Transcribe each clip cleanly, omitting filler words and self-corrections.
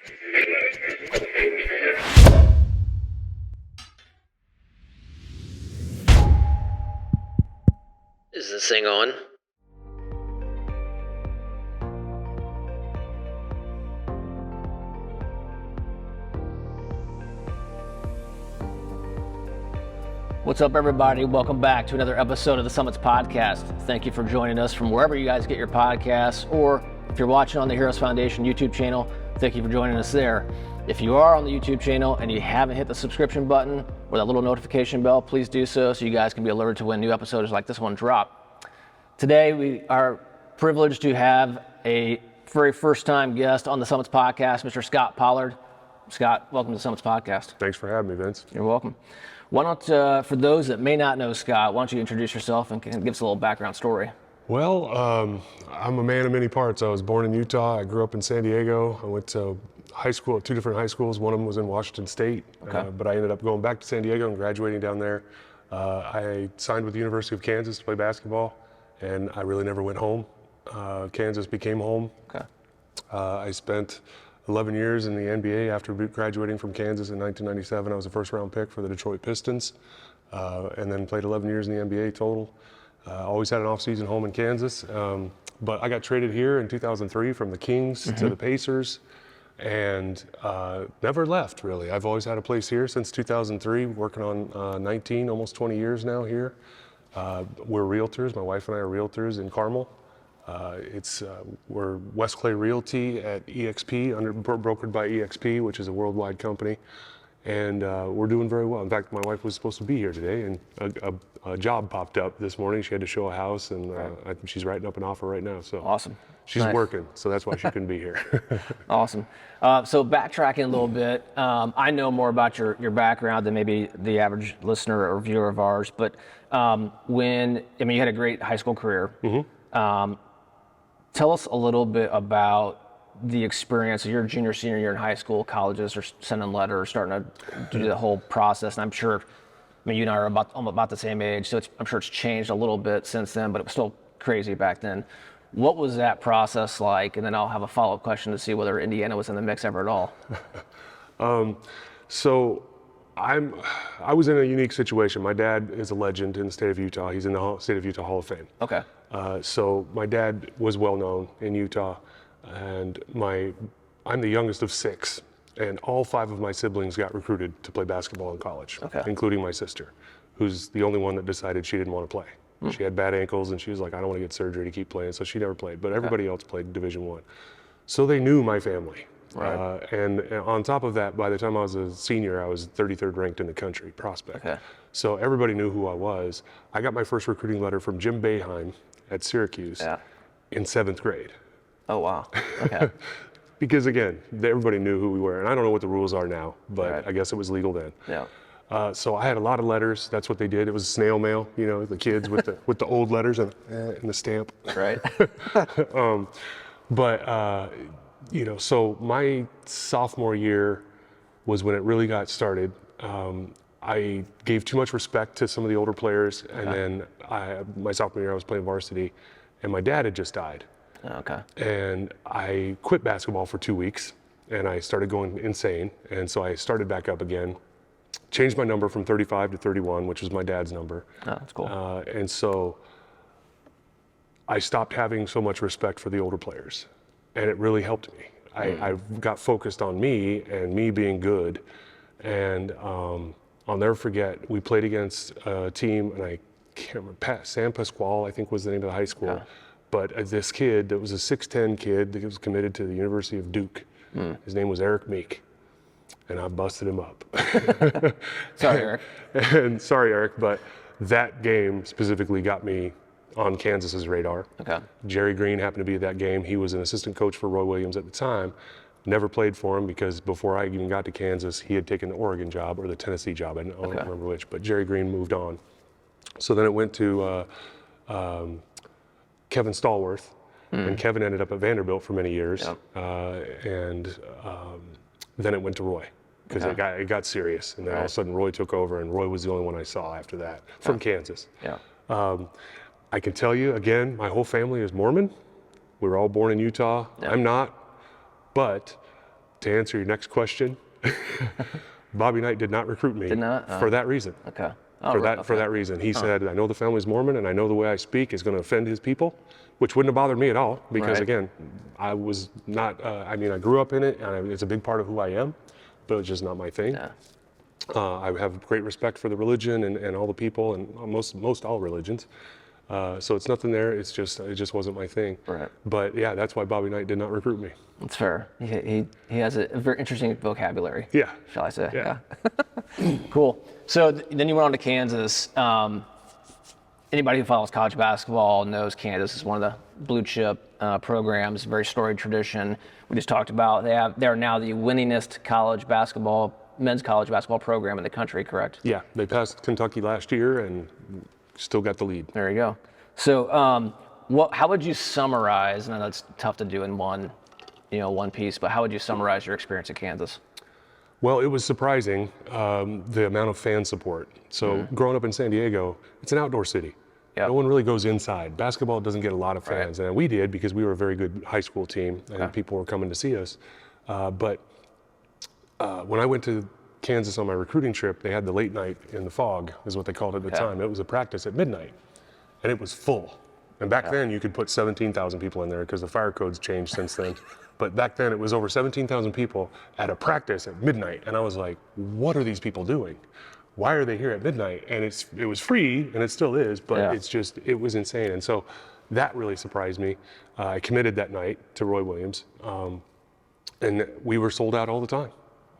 Is this thing on? What's up, everybody? Welcome back to another episode of the Summits Podcast. Thank you for joining us from wherever you guys get your podcasts, or if you're watching on the Heroes Foundation YouTube channel, thank you for joining us there. If you are on the YouTube channel and you haven't hit the subscription button or that little notification bell, please do so you guys can be alerted to when new episodes like this one drop. Today, we are privileged to have a very first-time guest on the Summits Podcast, Mr. Scot Pollard. Scott, welcome to the Summits Podcast. Thanks for having me, Vince. You're welcome. Why don't, for those that may not know Scott, why don't you introduce yourself and give us a little background story? Well, I'm a man of many parts. I was born in Utah. I grew up in San Diego. I went to high school at two different high schools. One of them was in Washington State, but I ended up going back to San Diego and graduating down there. I signed with the University of Kansas to play basketball, and I really never went home. Kansas became home. I spent 11 years in the NBA after graduating from Kansas in 1997. I was a first-round pick for the Detroit Pistons, and then played 11 years in the NBA total. Always had an off-season home in Kansas, but I got traded here in 2003 from the Kings to the Pacers, and never left, really. I've always had a place here since 2003, working on 19, almost 20 years now here. We're realtors. My wife and I are realtors in Carmel. We're West Clay Realty at EXP, brokered by EXP, which is a worldwide company, and we're doing very well. In fact, my wife was supposed to be here today, and a job popped up this morning. She had to show a house, and she's writing up an offer right now. So awesome. She's working, so that's why she couldn't be here. Awesome. So backtracking a little bit, I know more about your background than maybe the average listener or viewer of ours, but you had a great high school career. Tell us a little bit about the experience of your junior, senior year in high school. Colleges are sending letters, starting to do the whole process. And I'm sure, you and I are about the same age, so I'm sure it's changed a little bit since then, but it was still crazy back then. What was that process like? And then I'll have a follow-up question to see whether Indiana was in the mix ever at all. So I was in a unique situation. My dad is a legend in the state of Utah. He's in the state of Utah Hall of Fame. Okay. So my dad was well known in Utah, and I'm the youngest of six, and all five of my siblings got recruited to play basketball in college, including my sister, who's the only one that decided she didn't want to play. She had bad ankles, and she was like, I don't want to get surgery to keep playing, so she never played, but everybody else played Division I. So they knew my family. Right. And on top of that, by the time I was a senior, I was 33rd ranked in the country, prospect. So everybody knew who I was. I got my first recruiting letter from Jim Boeheim at Syracuse in 7th grade. Oh, wow. Okay. Because again, everybody knew who we were. And I don't know what the rules are now, but I guess it was legal then. Yeah. So I had a lot of letters. That's what they did. It was snail mail, the kids with the old letters and the stamp. Right. So my sophomore year was when it really got started. I gave too much respect to some of the older players, and then my sophomore year I was playing varsity, and my dad had just died. And I quit basketball for 2 weeks, and I started going insane, and so I started back up again, changed my number from 35 to 31, which was my dad's number. Oh, that's cool. And so I stopped having so much respect for the older players, and it really helped me. I got focused on me and me being good, and I'll never forget, we played against a team, and I can't remember, San Pasquale, I think was the name of the high school, but this kid that was a 6'10" kid that was committed to the University of Duke. His name was Eric Meek, and I busted him up. Sorry, Eric. And sorry, Eric, but that game specifically got me on Kansas's radar. Jerry Green happened to be at that game. He was an assistant coach for Roy Williams at the time. Never played for him because before I even got to Kansas, he had taken the Oregon job or the Tennessee job. I don't remember which, but Jerry Green moved on. So then it went to Kevin Stallworth, and Kevin ended up at Vanderbilt for many years. And then it went to Roy because it got serious. And then all of a sudden Roy took over, and Roy was the only one I saw after that from Kansas. I can tell you, again, my whole family is Mormon. We were all born in Utah. I'm not. But to answer your next question, Bobby Knight did not recruit me for that reason. Okay. For that reason. He said, I know the family's Mormon, and I know the way I speak is going to offend his people, which wouldn't have bothered me at all, because again, I was not, I grew up in it, and it's a big part of who I am, but it's just not my thing. Yeah. I have great respect for the religion and all the people, and most all religions. So it's nothing there. It just wasn't my thing. Right. But yeah, that's why Bobby Knight did not recruit me. That's fair. He has a very interesting vocabulary. Yeah. Shall I say? Yeah. Cool. So then you went on to Kansas. Anybody who follows college basketball knows Kansas is one of the blue chip programs, very storied tradition. We just talked about they are now the winningest men's college basketball program in the country, correct? Yeah, they passed Kentucky last year and still got the lead. There you go. So how would you summarize, and I know it's tough to do in one piece, but how would you summarize your experience at Kansas? Well, it was surprising, the amount of fan support. So growing up in San Diego, it's an outdoor city. Yep. No one really goes inside. Basketball doesn't get a lot of fans, and we did because we were a very good high school team, and people were coming to see us. But when I went to Kansas on my recruiting trip, they had the late night in the fog, is what they called it at the time. It was a practice at midnight, and it was full. And back then, you could put 17,000 people in there because the fire code's changed since then. But back then, it was over 17,000 people at a practice at midnight. And I was like, what are these people doing? Why are they here at midnight? And it was free, and it still is, but it was insane. And so that really surprised me. I committed that night to Roy Williams, and we were sold out all the time.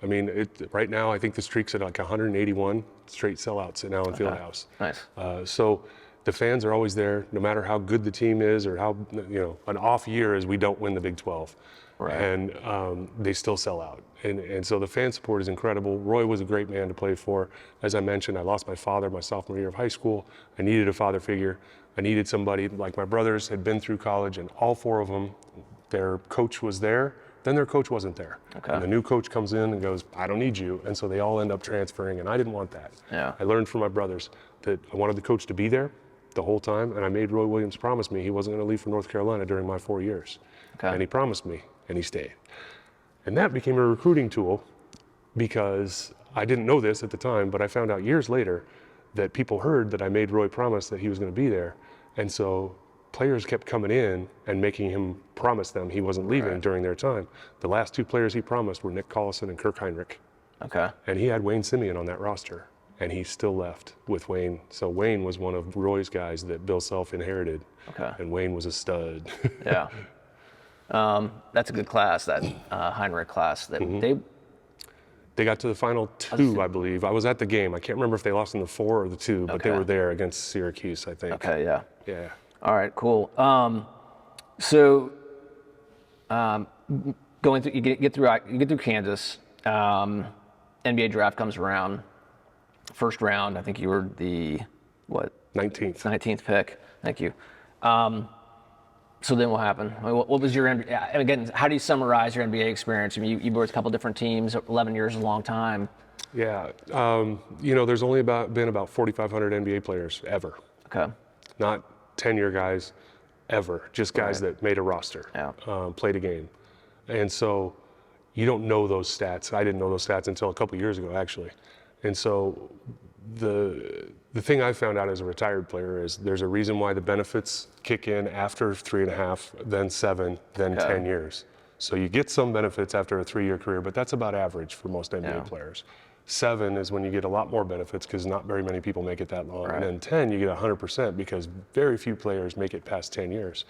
I mean, right now, I think the streak's at like 181 straight sellouts at Allen Fieldhouse. Nice. So the fans are always there, no matter how good the team is or how, an off year is we don't win the Big 12. Right. And they still sell out. And so the fan support is incredible. Roy was a great man to play for. As I mentioned, I lost my father my sophomore year of high school. I needed a father figure. I needed somebody, like my brothers had been through college, and all four of them, their coach was there, then their coach wasn't there. Okay. And the new coach comes in and goes, I don't need you. And so they all end up transferring, and I didn't want that. Yeah. I learned from my brothers that I wanted the coach to be there the whole time, and I made Roy Williams promise me he wasn't going to leave for North Carolina during my 4 years. Okay. And he promised me, and he stayed. And that became a recruiting tool, because I didn't know this at the time, but I found out years later that people heard that I made Roy promise that he was going to be there. And so players kept coming in and making him promise them he wasn't leaving during their time. The last two players he promised were Nick Collison and Kirk Heinrich. Okay. And he had Wayne Simeon on that roster, and he still left with Wayne. So Wayne was one of Roy's guys that Bill Self inherited. Okay. And Wayne was a stud. Yeah. That's a good class, that Heinrich class. That they got to the final two, I believe. I was at the game. I can't remember if they lost in the 4 or the 2, but they were there against Syracuse, I think. Okay, yeah. Yeah. All right, cool. Going through, you get through Kansas. NBA draft comes around. First round, I think you were the 19th pick. Thank you. So then what happened? What was your, and again, how do you summarize your NBA experience? I mean, you were with a couple different teams. 11 years is a long time. Yeah. There's only been about 4,500 NBA players ever. Okay. Not 10-year guys ever, just guys that made a roster, played a game. And so you don't know those stats. I didn't know those stats until a couple years ago, actually. And so the thing I found out as a retired player is there's a reason why the benefits kick in after 3.5, then 7, then 10 years. So you get some benefits after a 3-year career, but that's about average for most NBA players. 7 is when you get a lot more benefits because not very many people make it that long. And then 10, you get 100% because very few players make it past 10 years.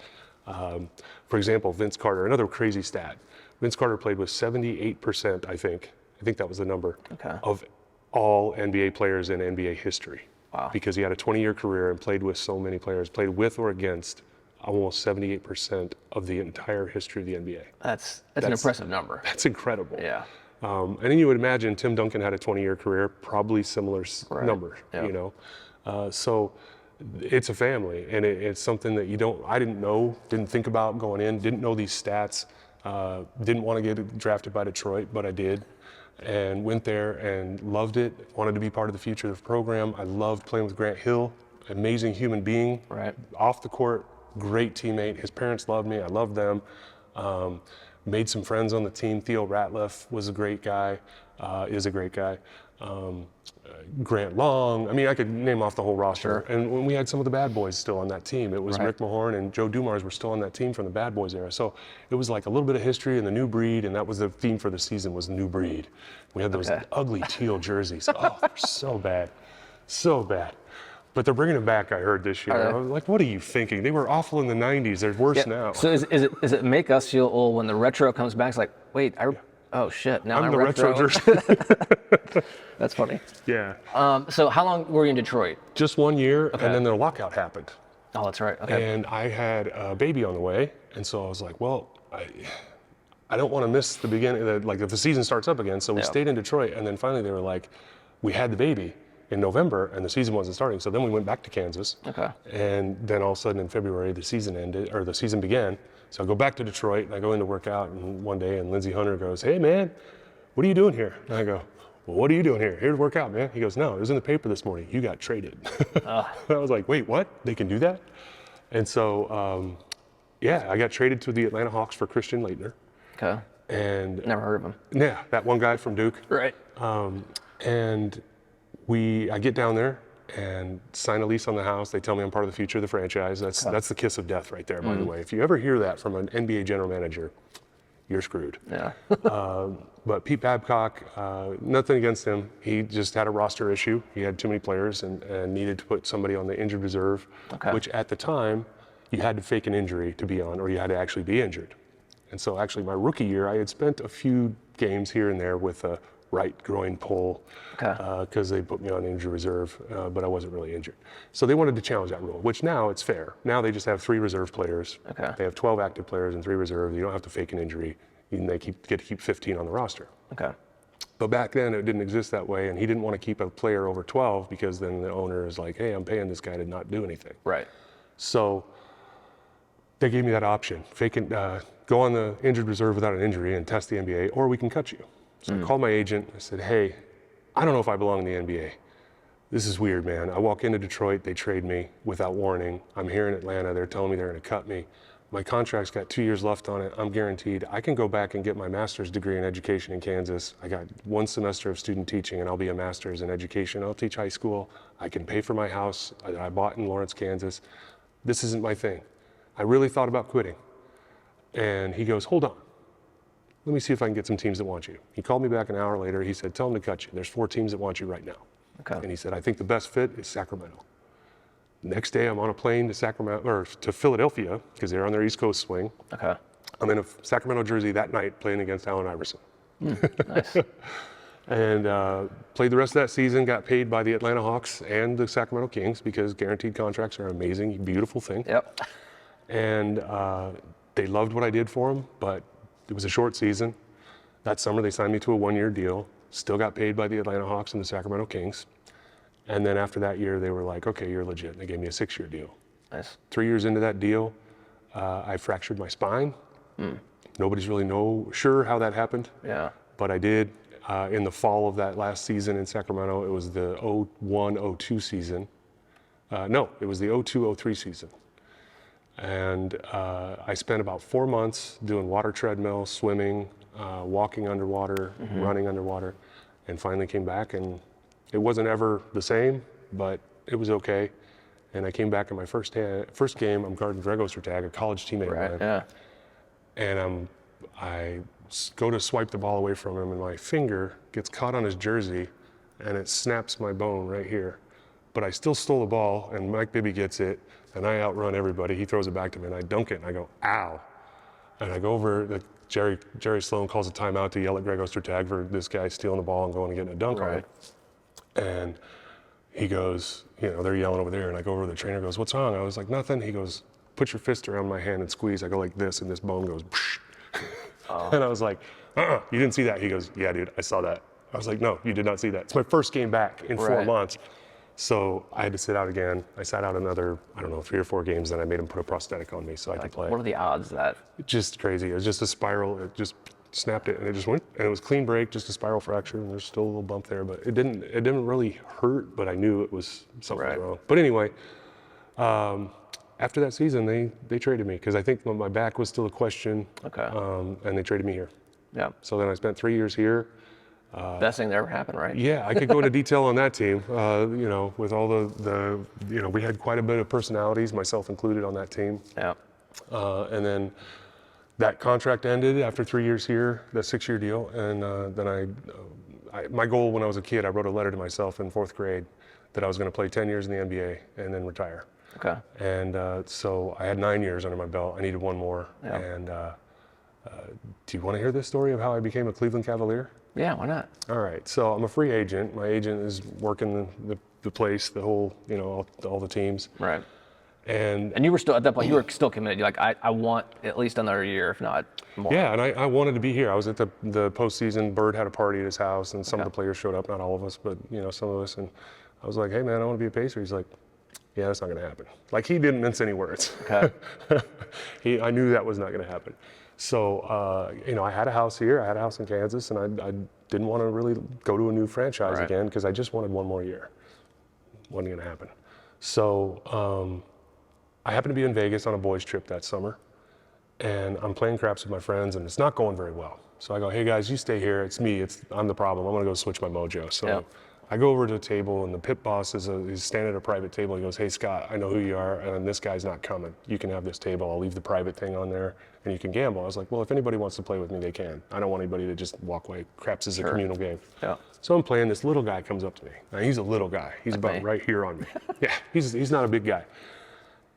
For example, Vince Carter, another crazy stat. Vince Carter played with 78%, I think that was the number, of all NBA players in NBA history. Wow. Because he had a 20-year career and played with so many players, played with or against almost 78% of the entire history of the NBA. That's an impressive number. That's incredible. Yeah. And then you would imagine Tim Duncan had a 20-year career, probably similar number, so it's a family, and it's something that I didn't know, didn't think about going in, didn't know these stats, didn't want to get drafted by Detroit, but I did. And went there and loved it, wanted to be part of the future of the program. I loved playing with Grant Hill, amazing human being. Off the court, great teammate. His parents loved me, I loved them. made some friends on the team. Theo Ratliff was a great guy, is a great guy. Grant Long, I mean, I could name off the whole roster. Sure. And when we had some of the bad boys still on that team, it was Rick Mahorn and Joe Dumars were still on that team from the bad boys era. So it was like a little bit of history and the new breed, and that was the theme for the season, was new breed. We had those ugly teal jerseys. Oh, they're so bad, so bad. But they're bringing them back, I heard, this year. I was like, what are you thinking? They were awful in the 90s. They're worse now. So is it make us feel old when the retro comes back? It's like, wait, oh shit, now I'm the retro jersey. That's funny. Yeah. So how long were you in Detroit? Just 1 year, and then the lockout happened. Oh, that's right. Okay. And I had a baby on the way, and so I was like, well, I don't want to miss the beginning, like if the season starts up again. So we stayed in Detroit, and then finally they were like, we had the baby in November, and the season wasn't starting. So then we went back to Kansas. Okay. And then all of a sudden in February, the season ended, or the season began. So I go back to Detroit, and I go in to work out, and one day, and Lindsey Hunter goes, hey man, what are you doing here? And I go, well, what are you doing here? Here to work out, man. He goes, no, it was in the paper this morning. You got traded. I was like, wait, what? They can do that? And so, I got traded to the Atlanta Hawks for Christian Laettner. Okay. And never heard of him. Yeah, that one guy from Duke. Right. And I get down there and sign a lease on the house. They tell me I'm part of the future of the franchise. That's the kiss of death right there, by the way. If you ever hear that from an NBA general manager, you're screwed. Yeah. But Pete Babcock, nothing against him. He just had a roster issue. He had too many players and needed to put somebody on the injured reserve, which at the time, you had to fake an injury to be on, or you had to actually be injured. And so actually my rookie year, I had spent a few games here and there with a right groin pull because they put me on injured reserve, but I wasn't really injured. So they wanted to challenge that rule, which now it's fair. Now they just have 3 reserve players. They have 12 active players and 3 reserve. You don't have to fake an injury. They get to keep 15 on the roster. But back then it didn't exist that way, and he didn't want to keep a player over 12 because then the owner is like, hey, I'm paying this guy to not do anything. Right. So they gave me that option. Go on the injured reserve without an injury and test the NBA, or we can cut you. So I called my agent. I said, hey, I don't know if I belong in the NBA. This is weird, man. I walk into Detroit, they trade me without warning. I'm here in Atlanta, they're telling me they're gonna cut me. My contract's got 2 years left on it. I'm guaranteed I can go back and get my master's degree in education in Kansas. I got 1 semester of student teaching and I'll be a master's in education. I'll teach high school. I can pay for my house I bought in Lawrence, Kansas. This isn't my thing. I really thought about quitting. And he goes, hold on. Let me see if I can get some teams that want you. He called me back an hour later. He said, tell them to cut you. There's 4 teams that want you right now. And he said, I think the best fit is Sacramento. Next day, I'm on a plane to Philadelphia because they're on their East Coast swing. I'm in a Sacramento jersey that night playing against Allen Iverson. Nice. And played the rest of that season, got paid by the Atlanta Hawks and the Sacramento Kings because guaranteed contracts are an amazing, beautiful thing. And they loved what I did for them, but it was a short season. That summer, they signed me to a 1-year deal. Still got paid by the Atlanta Hawks and the Sacramento Kings. And then after that year, they were like, okay, you're legit. And they gave me a 6-year deal. Nice. 3 years into that deal, I fractured my spine. Nobody's really sure how that happened. But I did. In the fall of that last season in Sacramento, it was the 01-02 season. No, it was the 02-03 season. And I spent about 4 months doing water treadmill, swimming, walking underwater, running underwater, and finally came back. And it wasn't ever the same, but it was okay. And I came back in my first game. I'm guarding Greg Ostertag, a college teammate of mine. And I go to swipe the ball away from him, and my finger gets caught on his jersey, and it snaps my bone right here. But I still stole the ball, and Mike Bibby gets it, and I outrun everybody. He throws it back to me, and I dunk it, and I go, ow. And I go over, Jerry Sloan calls a timeout to yell at Greg Ostertag for this guy stealing the ball and going and getting a dunk on it. And he goes, they're yelling over there, and I go over to the trainer, goes, what's wrong? I was like, nothing. He goes, put your fist around my hand and squeeze. I go like this, and this bone goes, and I was like, you didn't see that? He goes, yeah, dude, I saw that. I was like, no, you did not see that. It's my first game back in 4 months. So I had to sit out again. I sat out another, 3 or 4 games, and I made him put a prosthetic on me so I could play. What are the odds that? Just crazy. It was just a spiral. It just snapped it, and it just went. And it was clean break, just a spiral fracture, and there's still a little bump there. But it didn't really hurt, but I knew it was something wrong. But anyway, After that season, they traded me because I think my back was still a question. Okay. And they traded me here. Yeah. So then I spent 3 years here. Best thing that ever happened, right? Yeah, I could go into detail on that team. With all the we had quite a bit of personalities, myself included, on that team. Yeah. And then that contract ended after 3 years here, the 6-year deal. And then my goal when I was a kid, I wrote a letter to myself in 4th grade that I was going to play 10 years in the NBA and then retire. Okay. And so I had 9 years under my belt. I needed one more. Yeah. And do you want to hear this story of how I became a Cleveland Cavalier? Yeah, why not? All right. So I'm a free agent. My agent is working the place, the whole, all the teams. Right. And you were still, at that point, you were still committed. You're like, I want at least another year, if not more. Yeah, and I wanted to be here. I was at the postseason. Bird had a party at his house, and some of the players showed up. Not all of us, but some of us. And I was like, hey man, I want to be a Pacer. He's like, yeah, that's not going to happen. Like, he didn't mince any words. Okay. I knew that was not going to happen. So, I had a house here. I had a house in Kansas, and I didn't want to really go to a new franchise again because I just wanted one more year. Wasn't going to happen. So I happened to be in Vegas on a boys' trip that summer, and I'm playing craps with my friends, and it's not going very well. So I go, hey guys, you stay here. It's me. I'm the problem. I'm going to go switch my mojo. So I go over to the table, and the pit boss he's standing at a private table. He goes, hey Scott, I know who you are, and this guy's not coming. You can have this table. I'll leave the private thing on there, and you can gamble. I was like, well, if anybody wants to play with me, they can. I don't want anybody to just walk away. Craps is a communal game. Yeah. So I'm playing. This little guy comes up to me. Now, he's a little guy. He's Like about me. right here on me. Yeah, he's not a big guy.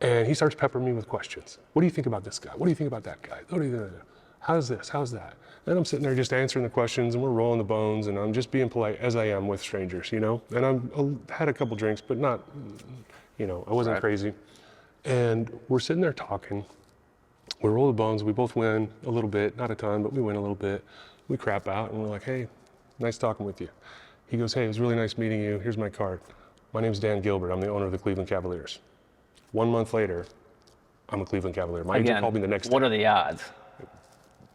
And he starts peppering me with questions. What do you think about this guy? What do you think about that guy? What do you think? How's this? How's that? And I'm sitting there just answering the questions, and we're rolling the bones, and I'm just being polite as I am with strangers, And I had a couple drinks, but not, I wasn't crazy. And we're sitting there talking. We roll the bones. We both win a little bit, not a ton, but we win a little bit. We crap out, and we're like, hey, nice talking with you. He goes, hey, it was really nice meeting you. Here's my card. My name's Dan Gilbert. I'm the owner of the Cleveland Cavaliers. 1 month later, I'm a Cleveland Cavalier. My agent called me the next day. What are the odds?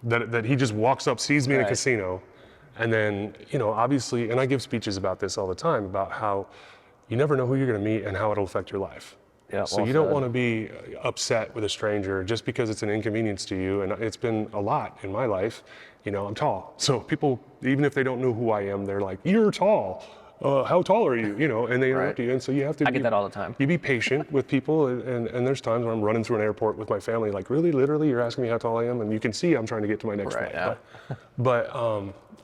That he just walks up, sees me in a casino, and then, obviously, and I give speeches about this all the time, about how you never know who you're going to meet and how it'll affect your life. Yeah, so you don't want to be upset with a stranger just because it's an inconvenience to you, and it's been a lot in my life. I'm tall, so people, even if they don't know who I am, they're like, you're tall. How tall are you? And they interrupt you, and so you have to. I get that all the time. You be patient with people, and there's times where I'm running through an airport with my family, like, really, literally, you're asking me how tall I am, and you can see I'm trying to get to my next flight. Yeah. But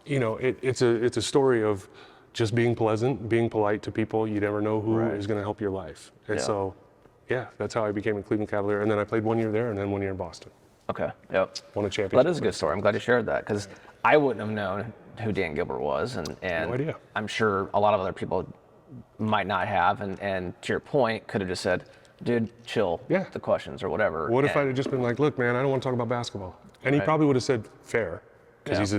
it's a story of just being pleasant, being polite to people. You never know who is going to help your life, and so, that's how I became a Cleveland Cavalier, and then I played 1 year there, and then 1 year in Boston. Okay. Yep. Won a championship. Well, that is a good story. I'm glad you shared that because I wouldn't have known who Dan Gilbert was, and No idea. I'm sure a lot of other people might not have, and to your point, could have just said, dude, chill the questions or whatever. What if I had just been like, look, man, I don't want to talk about basketball? And he probably would have said, fair, because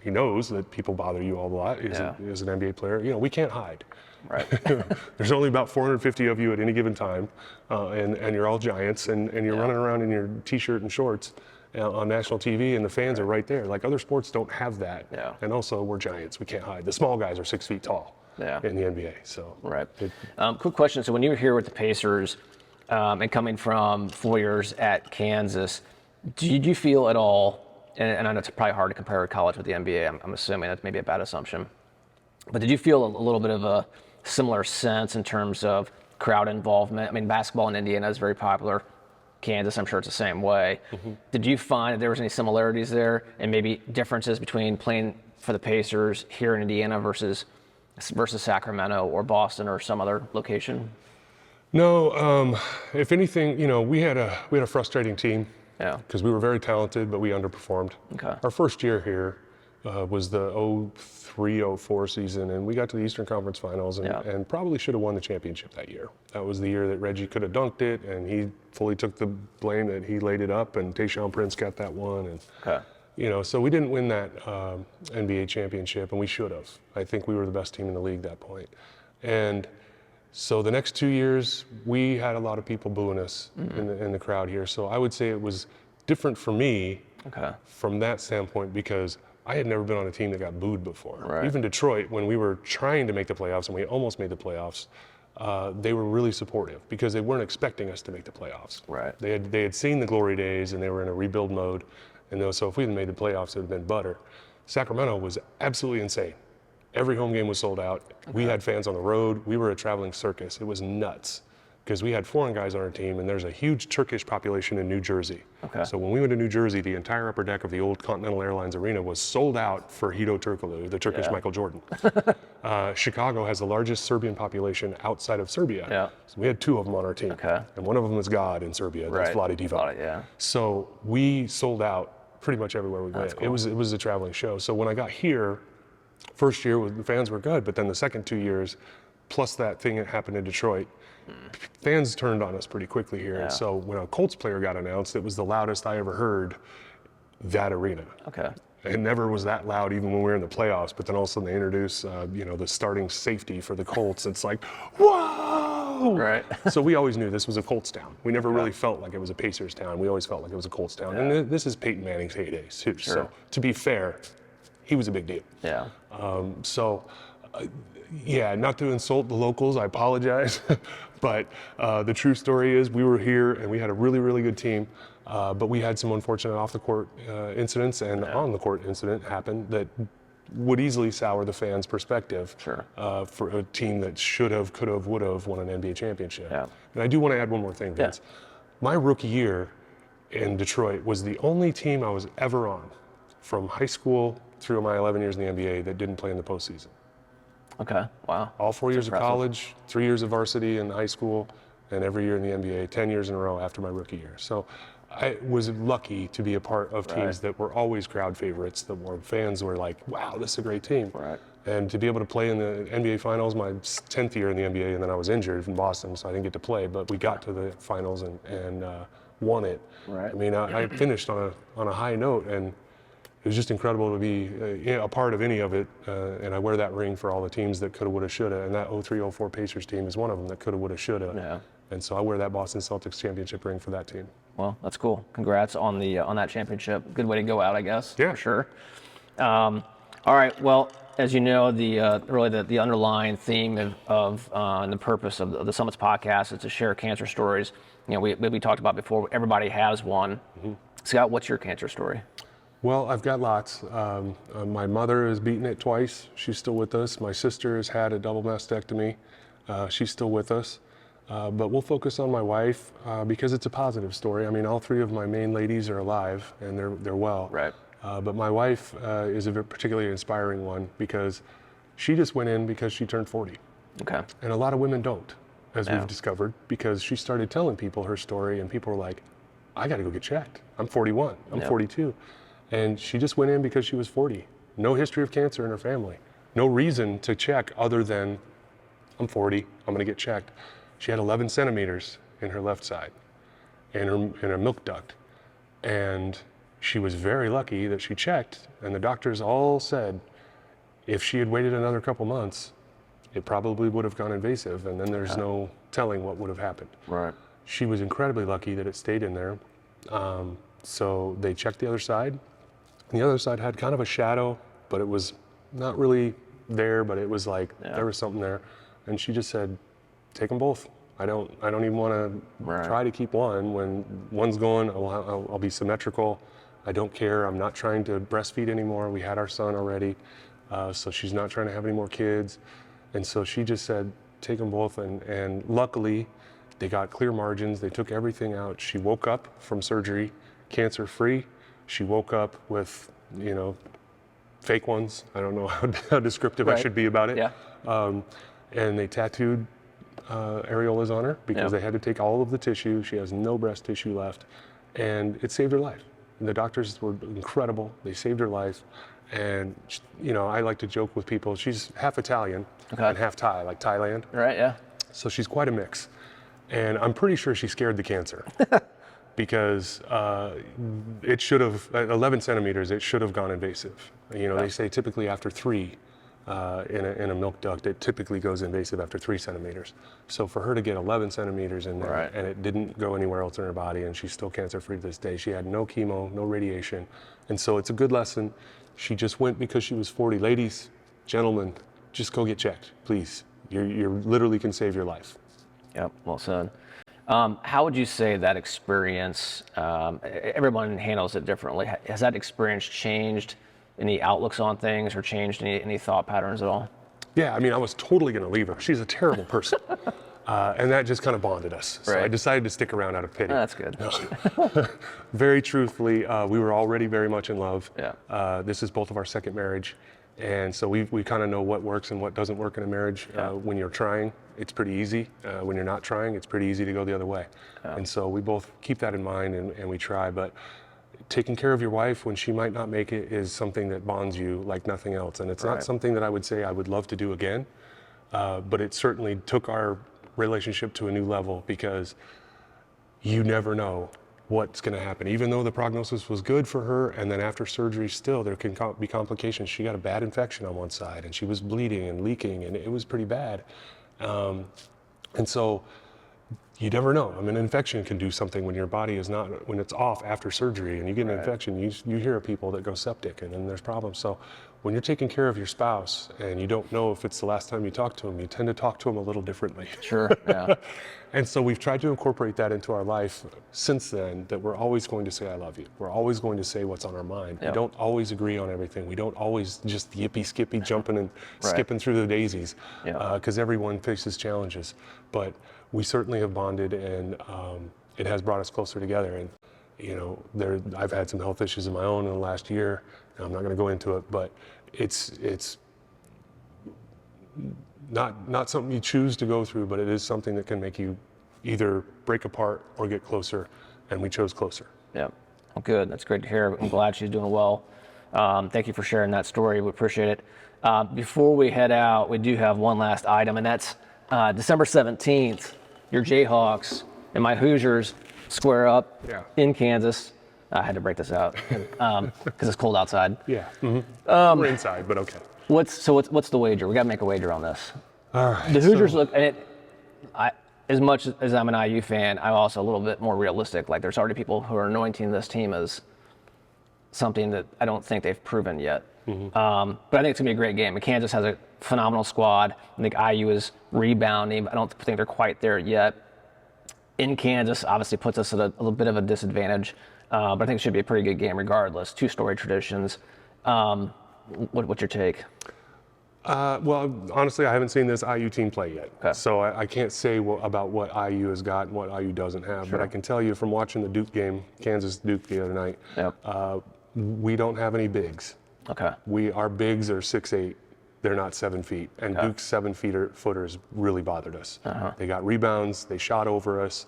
he knows that people bother you all a lot. He's an NBA player. We can't hide. Right. There's only about 450 of you at any given time, and you're all giants, and you're running around in your t-shirt and shorts on national TV, and the fans are right there. Like, other sports don't have that. Yeah. And also, we're giants. We can't hide. The small guys are 6 feet tall in the NBA. So. Right. Quick question. So when you were here with the Pacers and coming from 4 years at Kansas, did you feel at all, and I know it's probably hard to compare college with the NBA, I'm assuming that's maybe a bad assumption, but did you feel a little bit of a similar sense in terms of crowd involvement? I mean, basketball in Indiana is very popular. Kansas, I'm sure it's the same way. Mm-hmm. Did you find that there was any similarities there and maybe differences between playing for the Pacers here in Indiana versus Sacramento or Boston or some other location? No, if anything, we had a frustrating team. Yeah. Because we were very talented, but we underperformed. Okay. Our first year here was the 03-04 season, and we got to the Eastern Conference Finals and probably should have won the championship that year. That was the year that Reggie could have dunked it, and he fully took the blame that he laid it up, and Tayshaun Prince got that one. And so we didn't win that NBA championship, and we should have. I think we were the best team in the league that point. And so the next 2 years, we had a lot of people booing us in the crowd here. So I would say it was different for me from that standpoint because I had never been on a team that got booed before. Right. Even Detroit, when we were trying to make the playoffs and we almost made the playoffs, they were really supportive because they weren't expecting us to make the playoffs. Right. They had seen the glory days and they were in a rebuild mode. And so if we had made the playoffs, it would have been butter. Sacramento was absolutely insane. Every home game was sold out. Okay. We had fans on the road. We were a traveling circus. It was nuts because we had foreign guys on our team, and there's a huge Turkish population in New Jersey. Okay. So when we went to New Jersey, the entire upper deck of the old Continental Airlines Arena was sold out for Hito Turkoglu, the Turkish Michael Jordan. Chicago has the largest Serbian population outside of Serbia. Yeah. So we had 2 of them on our team. Okay. And one of them was God in Serbia. That's Vlade Divac. Yeah. So we sold out pretty much everywhere we went. Cool. It was a traveling show. So when I got here, first year the fans were good, but then the second 2 years, plus that thing that happened in Detroit, fans turned on us pretty quickly here. And so when a Colts player got announced, it was the loudest I ever heard that arena. Okay. It never was that loud even when we were in the playoffs, but then all of a sudden they introduce, the starting safety for the Colts. It's like, whoa! Right. So we always knew this was a Colts town. We never really felt like it was a Pacers town. We always felt like it was a Colts town. And this is Peyton Manning's heyday too. Sure. So to be fair, he was a big deal. Yeah. Not to insult the locals, I apologize. But the true story is we were here and we had a really, really good team. But we had some unfortunate off-the-court incidents and on-the-court incident happened that would easily sour the fans' perspective for a team that should have, could have, would have won an NBA championship. Yeah. And I do want to add one more thing, Vince. Yeah. My rookie year in Detroit was the only team I was ever on from high school through my 11 years in the NBA that didn't play in the postseason. Okay, wow. All 4 years of impressive. college, 3 years of varsity in high school, and every year in the NBA, 10 years in a row after my rookie year. So I was lucky to be a part of teams that were always crowd favorites, that were fans were like, wow, this is a great team. Right. And to be able to play in the NBA Finals, my 10th year in the NBA, and then I was injured in Boston, so I didn't get to play, but we got to the finals and won it. Right. I mean, I finished on a high note, and it was just incredible to be a part of any of it, and I wear that ring for all the teams that coulda, woulda, shoulda, and that 03-04 Pacers team is one of them that coulda, woulda, shoulda. Yeah. And so I wear that Boston Celtics championship ring for that team. Well, that's cool. Congrats on that championship. Good way to go out, I guess. Yeah. For sure. All right. Well, as you know, the underlying theme of and the purpose of the Summits podcast is to share cancer stories. You know, we talked about before. Everybody has one. Mm-hmm. Scott, what's your cancer story? Well, I've got lots. My mother has beaten it twice. She's still with us. My sister has had a double mastectomy. She's still with us. But we'll focus on my wife because it's a positive story. I mean, all 3 of my main ladies are alive and they're well. Right. But my wife is a particularly inspiring one because she just went in because she turned 40. Okay. And a lot of women don't, as we've discovered, because she started telling people her story and people were like, I got to go get checked. I'm 41. I'm 42. And she just went in because she was 40. No history of cancer in her family. No reason to check other than, I'm 40, I'm gonna get checked. She had 11 centimeters in her left side, in her milk duct. And she was very lucky that she checked, and the doctors all said, if she had waited another couple months, it probably would have gone invasive, and then there's no telling what would have happened. Right. She was incredibly lucky that it stayed in there. So they checked the other side. The other side had kind of a shadow, but it was not really there, but it was like there was something there. And she just said, take them both. I don't even want to try to keep one. When one's going, I'll be symmetrical. I don't care. I'm not trying to breastfeed anymore. We had our son already. So she's not trying to have any more kids. And so she just said, take them both. And luckily, they got clear margins. They took everything out. She woke up from surgery cancer-free. She woke up with, fake ones. I don't know how descriptive I should be about it. Yeah. And they tattooed areolas on her because they had to take all of the tissue. She has no breast tissue left. And it saved her life. And the doctors were incredible. They saved her life. And, I like to joke with people, she's half Italian and half Thai, like Thailand. Right, yeah. So she's quite a mix. And I'm pretty sure she scared the cancer. Because it should have, at 11 centimeters, it should have gone invasive. They say typically after 3 in a milk duct, it typically goes invasive after 3 centimeters. So for her to get 11 centimeters in there, and it didn't go anywhere else in her body, and she's still cancer-free to this day. She had no chemo, no radiation. And so it's a good lesson. She just went because she was 40. Ladies, gentlemen, just go get checked, please. You literally can save your life. Yep, well said. How would you say that experience, everyone handles it differently. Has that experience changed any outlooks on things or changed any thought patterns at all? Yeah, I mean, I was totally going to leave her. She's a terrible person. And that just kind of bonded us. So Right. I decided to stick around out of pity. Oh, that's good. Very truthfully, we were already very much in love. Yeah. This is both of our second marriage. And so we kind of know what works and what doesn't work in a marriage. Yeah. When you're trying, it's pretty easy. When you're not trying, it's pretty easy to go the other way. Yeah. And so we both keep that in mind and we try. But taking care of your wife when she might not make it is something that bonds you like nothing else. And it's Right. not something that I would say I would love to do again. But it certainly took our relationship to a new level because you never know what's going to happen. Even though the prognosis was good for her, and then after surgery still there can be complications. She got a bad infection on one side and she was bleeding and leaking and it was pretty bad. And so you never know. I mean, an infection can do something when your body is not, when it's off after surgery and you get an Right. infection, you hear of people that go septic and then there's problems. So when you're taking care of your spouse and you don't know if it's the last time you talk to them, you tend to talk to them a little differently. Sure, yeah. And so we've tried to incorporate that into our life since then, that we're always going to say, I love you. We're always going to say what's on our mind. Yep. We don't always agree on everything. We don't always just skippy jumping and Right. skipping through the daisies, Yeah. because everyone faces challenges. But we certainly have bonded, and it has brought us closer together. And you know, I've had some health issues of my own in the last year. And I'm not going to go into it, but it's not something you choose to go through, but it is something that can make you either break apart or get closer, and we chose closer. Yeah. Well, good. That's great to hear. I'm glad she's doing well. Thank you for sharing that story. We appreciate it. Before we head out, we do have one last item, and that's December 17th. Your Jayhawks and my Hoosiers square up Yeah. in Kansas. I had to break this out because it's cold outside. Yeah. We're inside, but okay. What's the wager? We got to make a wager on this. All right. The Hoosiers look, and as much as I'm an IU fan, I'm also a little bit more realistic. Like, there's already people who are anointing this team as something that I don't think they've proven yet. But I think it's gonna be a great game. And Kansas has a phenomenal squad. I think IU is rebounding, but I don't think they're quite there yet. In Kansas, obviously puts us at a little bit of a disadvantage, but I think it should be a pretty good game regardless. Two storied traditions. What's your take? Well, honestly, I haven't seen this IU team play yet. Okay. So I can't say about what IU has got and what IU doesn't have. Sure. But I can tell you from watching the Duke game, Kansas-Duke the other night, Yep. we don't have any bigs. Okay. Our bigs are 6'8". They're not 7 feet. And Okay. Duke's 7-footers really bothered us. Uh-huh. They got rebounds. They shot over us.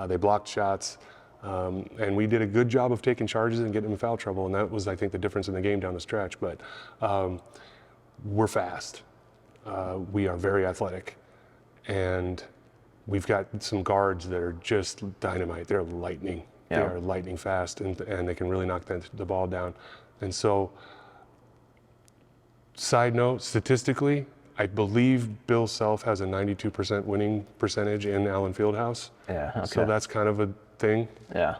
They blocked shots. And we did a good job of taking charges and getting them in foul trouble. And that was, I think, the difference in the game down the stretch. But we're fast. We are very athletic. And we've got some guards that are just dynamite. They're lightning. Yeah. They are lightning fast, and they can really knock the ball down. And so, side note, statistically, I believe Bill Self has a 92% winning percentage in Allen Fieldhouse. Yeah. Okay. So that's kind of a thing. Yeah.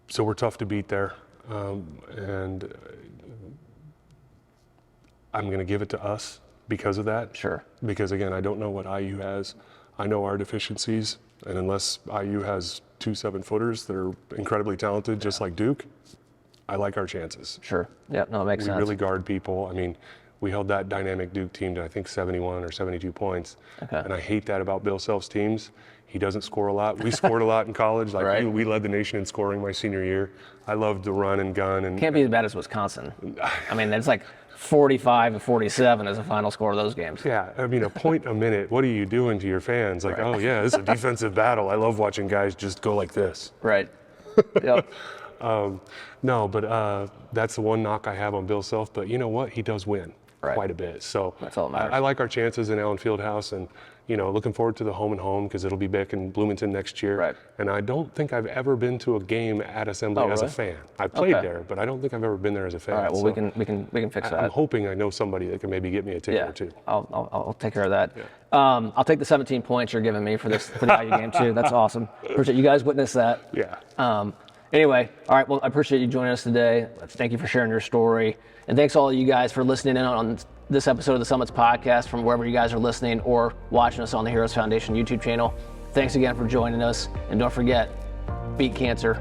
So we're tough to beat there. And I'm going to give it to us because of that. Sure. Because again, I don't know what IU has. I know our deficiencies, and unless IU has 2 7-footers that are incredibly talented, just like Duke, I like our chances. Sure. Yeah. No, it makes We sense. really guard people. I mean, we held that dynamic Duke team to, I think, 71 or 72 points. Okay. And I hate that about Bill Self's teams. He doesn't score a lot. We scored a lot in college. Like Right. we led the nation in scoring my senior year. I loved to run and gun. And Can't be as bad as Wisconsin. I mean, it's like 45-47 as the final score of those games. yeah, I mean, a point a minute. What are you doing to your fans? Like, oh yeah, this is a defensive battle. I love watching guys just go like this. Right. Yep. No, but that's the one knock I have on Bill Self. But you know what? He does win Right. quite a bit. So That's all that matters. I like our chances in Allen Fieldhouse, and looking forward to the home and home because it'll be back in Bloomington next year. Right. And I don't think I've ever been to a game at Assembly as a really? fan. I've played Okay. there, but I don't think I've ever been there as a fan. All right. Well, So we can fix that. I'm hoping I know somebody that can maybe get me a ticket Yeah, or two. I'll take care of that. I'll take the 17 points you're giving me for the IU game too. That's awesome. Appreciate you guys witnessed that. Yeah. Anyway, all right. Well, I appreciate you joining us today. Thank you for sharing your story, and thanks all of you guys for listening in on this episode of the Summits podcast from wherever you guys are listening or watching us on the Heroes Foundation YouTube channel. Thanks again for joining us, and don't forget, beat cancer.